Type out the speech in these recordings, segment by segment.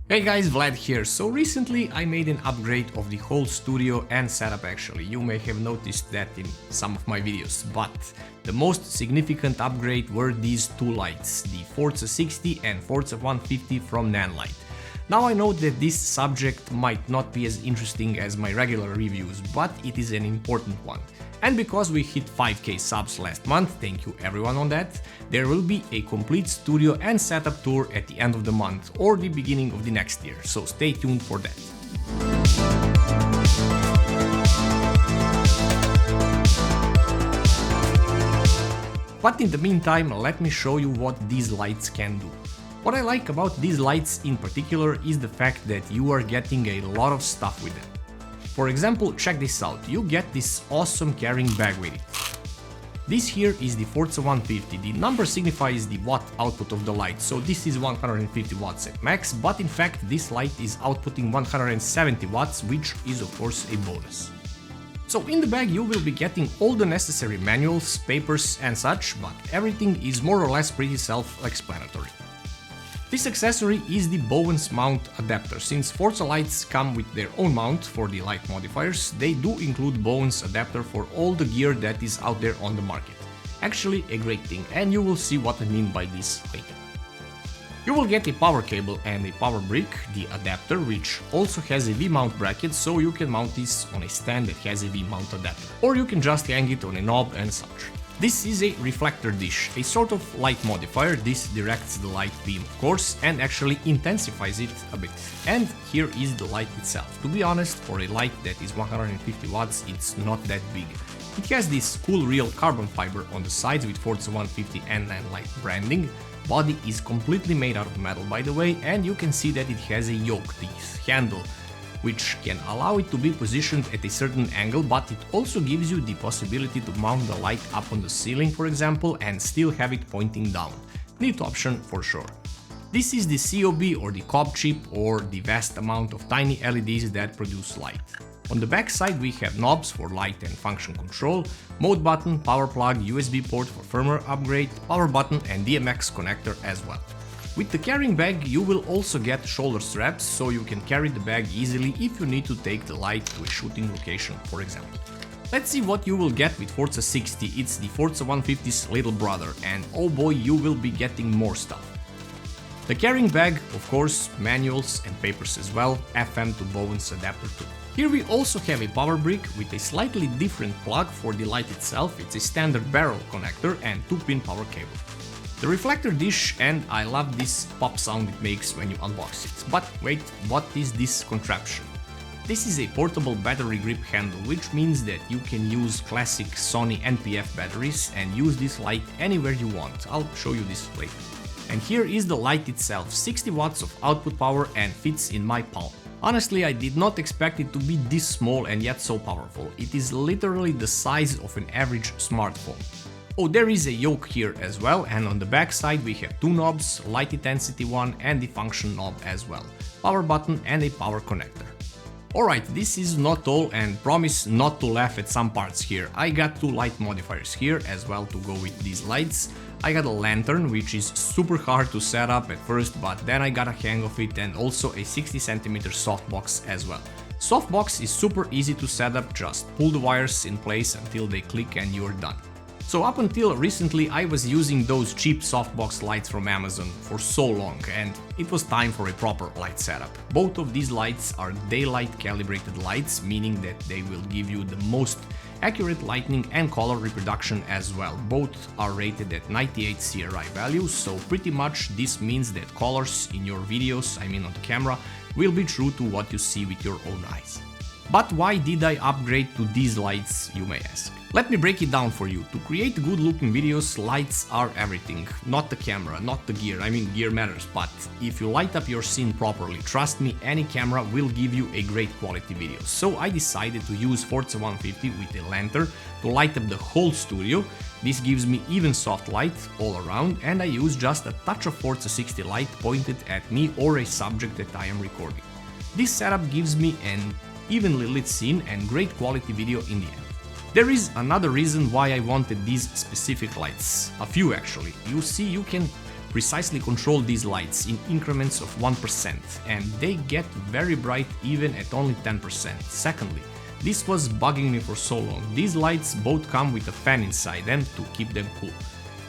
Hey guys, Vlad here. So recently I made an upgrade of the whole studio and setup actually. You may have noticed that in some of my videos, but the most significant upgrade were these two lights, the Forza 60 and Forza 150 from NANLite. Now I know that this subject might not be as interesting as my regular reviews, but it is an important one. And because we hit 5k subs last month, thank you everyone on that, there will be a complete studio and setup tour at the end of the month or the beginning of the next year, so stay tuned for that. But in the meantime, let me show you what these lights can do. What I like about these lights in particular is the fact that you are getting a lot of stuff with them. For example, check this out, you get this awesome carrying bag with it. This here is the Forza 150, the number signifies the watt output of the light, so this is 150 watts at max, but in fact this light is outputting 170 watts, which is of course a bonus. So in the bag you will be getting all the necessary manuals, papers and such, but everything is more or less pretty self-explanatory. This accessory is the Bowens mount adapter. Since Forza lights come with their own mount for the light modifiers, they do include Bowens adapter for all the gear that is out there on the market. Actually a great thing, and you will see what I mean by this later. You will get a power cable and a power brick, the adapter, which also has a V-mount bracket, so you can mount this on a stand that has a V-mount adapter. Or you can just hang it on a knob and such. This is a reflector dish, a sort of light modifier. This directs the light beam of course and actually intensifies it a bit. And here is the light itself. To be honest, for a light that is 150 watts, it's not that big. It has this cool real carbon fiber on the sides with Forza 150 and NANLite branding. Body is completely made out of metal by the way, and you can see that it has a yoke, this handle, which can allow it to be positioned at a certain angle, but it also gives you the possibility to mount the light up on the ceiling, for example, and still have it pointing down. Neat option for sure. This is the COB or the cob chip, or the vast amount of tiny LEDs that produce light. On the back side we have knobs for light and function control, mode button, power plug, USB port for firmware upgrade, power button and DMX connector as well. With the carrying bag you will also get shoulder straps, so you can carry the bag easily if you need to take the light to a shooting location, for example. Let's see what you will get with Forza 60, it's the Forza 150's little brother, and oh boy, you will be getting more stuff. The carrying bag, of course, manuals and papers as well, FM to Bowens adapter too. Here we also have a power brick with a slightly different plug for the light itself, it's a standard barrel connector and 2-pin power cable. The reflector dish, and I love this pop sound it makes when you unbox it. But wait, what is this contraption? This is a portable battery grip handle, which means that you can use classic Sony NPF batteries and use this light anywhere you want. I'll show you this later. And here is the light itself, 60 watts of output power and fits in my palm. Honestly, I did not expect it to be this small and yet so powerful. It is literally the size of an average smartphone. Oh, there is a yoke here as well, and on the back side we have two knobs, light intensity one and the function knob as well, power button and a power connector. Alright, this is not all, and promise not to laugh at some parts here. I got two light modifiers here as well to go with these lights. I got a lantern, which is super hard to set up at first, but then I got a hang of it, and also a 60 cm softbox as well. Softbox is super easy to set up, just pull the wires in place until they click and you're done. So up until recently I was using those cheap softbox lights from Amazon for so long, and it was time for a proper light setup. Both of these lights are daylight calibrated lights, meaning that they will give you the most accurate lighting and color reproduction as well. Both are rated at 98 CRI values, so pretty much this means that colors in your videos, I mean on the camera, will be true to what you see with your own eyes. But why did I upgrade to these lights, you may ask? Let me break it down for you. To create good looking videos, lights are everything. Not the camera, not the gear, I mean gear matters, but if you light up your scene properly, trust me, any camera will give you a great quality video. So I decided to use Forza 150 with a lantern to light up the whole studio. This gives me even soft light all around, and I use just a touch of Forza 60 light pointed at me or a subject that I am recording. This setup gives me an evenly lit scene and great quality video in the end. There is another reason why I wanted these specific lights, a few actually. You see, you can precisely control these lights in increments of 1%, and they get very bright even at only 10%. Secondly, this was bugging me for so long. These lights both come with a fan inside them to keep them cool.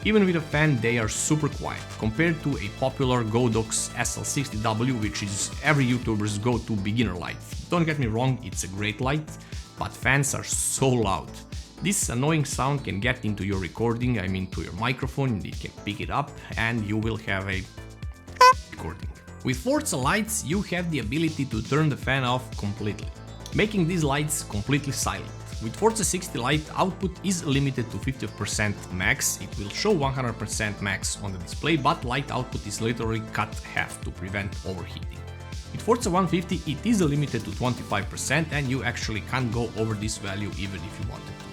Even with a fan, they are super quiet, compared to a popular Godox SL60W, which is every YouTuber's go-to beginner light. Don't get me wrong, it's a great light, but fans are so loud. This annoying sound can get into your recording, I mean to your microphone, it can pick it up, and you will have a recording. With Forza lights, you have the ability to turn the fan off completely, making these lights completely silent. With Forza 60 light, output is limited to 50% max. It will show 100% max on the display, but light output is literally cut half to prevent overheating. With Forza 150 it is limited to 25% and you actually can't go over this value even if you wanted to.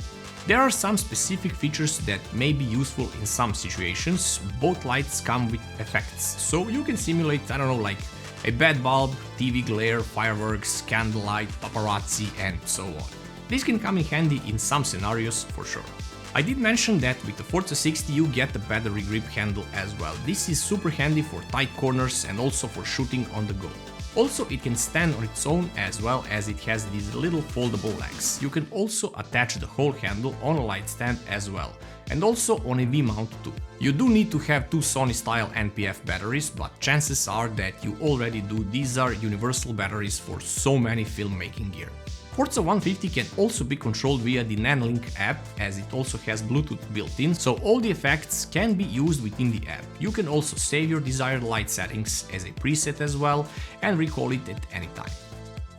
There are some specific features that may be useful in some situations. Both lights come with effects, so you can simulate, I don't know, like a bad bulb, TV glare, fireworks, candlelight, paparazzi, and so on. This can come in handy in some scenarios for sure. I did mention that with the Forza 60 you get a battery grip handle as well. This is super handy for tight corners and also for shooting on the go. Also, it can stand on its own as well as it has these little foldable legs. You can also attach the whole handle on a light stand as well, and also on a V-mount too. You do need to have two Sony style NPF batteries, but chances are that you already do. These are universal batteries for so many filmmaking gear. Forza 150 can also be controlled via the NANLite app, as it also has Bluetooth built in, so all the effects can be used within the app. You can also save your desired light settings as a preset as well and recall it at any time.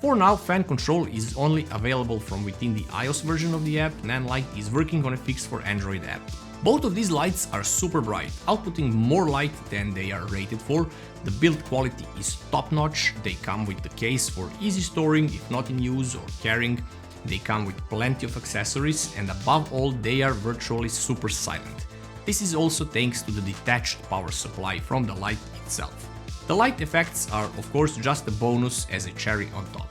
For now, fan control is only available from within the iOS version of the app. NANLite is working on a fix for Android app. Both of these lights are super bright, outputting more light than they are rated for. The build quality is top-notch, they come with the case for easy storing if not in use or carrying, they come with plenty of accessories, and above all they are virtually super silent. This is also thanks to the detached power supply from the light itself. The light effects are of course just a bonus as a cherry on top.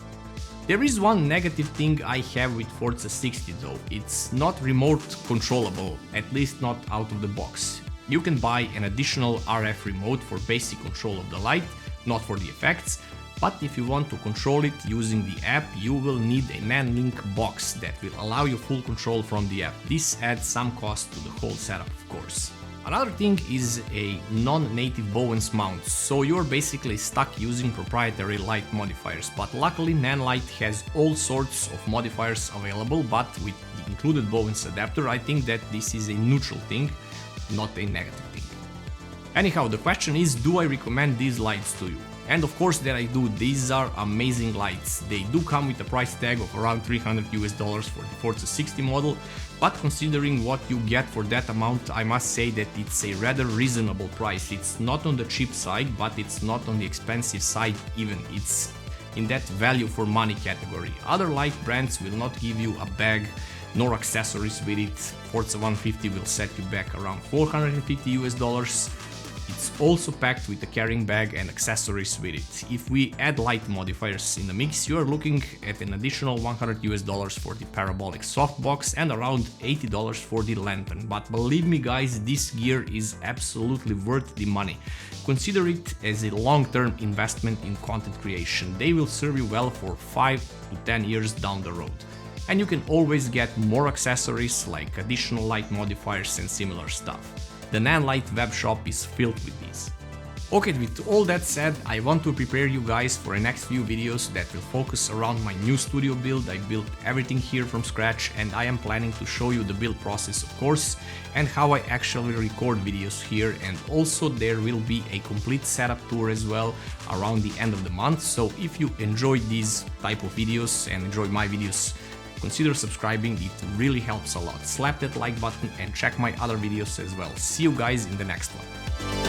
There is one negative thing I have with Forza 60 though, it's not remote controllable, at least not out of the box. You can buy an additional RF remote for basic control of the light, not for the effects, but if you want to control it using the app, you will need a NANLite box that will allow you full control from the app. This adds some cost to the whole setup, of course. Another thing is a non-native Bowens mount, so you're basically stuck using proprietary light modifiers, but luckily NANLite has all sorts of modifiers available, but with the included Bowens adapter I think that this is a neutral thing, not a negative thing. Anyhow, the question is, do I recommend these lights to you? And of course that I do. These are amazing lights. They do come with a price tag of around $300 for the Forza 60 model, but considering what you get for that amount, I must say that it's a rather reasonable price. It's not on the cheap side, but it's not on the expensive side even. It's in that value for money category. Other light brands will not give you a bag nor accessories with it. Forza 150 will set you back around $450. It's also packed with a carrying bag and accessories with it. If we add light modifiers in the mix, you are looking at an additional $100 for the parabolic softbox and around $80 for the lantern. But believe me guys, this gear is absolutely worth the money. Consider it as a long-term investment in content creation. They will serve you well for 5 to 10 years down the road. And you can always get more accessories like additional light modifiers and similar stuff. The NANLite web shop is filled with these. Okay, with all that said, I want to prepare you guys for the next few videos that will focus around my new studio build. I built everything here from scratch and I am planning to show you the build process of course, and how I actually record videos here, and also there will be a complete setup tour as well around the end of the month. So if you enjoy these type of videos and enjoy my videos, consider subscribing, it really helps a lot. Slap that like button and check my other videos as well. See you guys in the next one.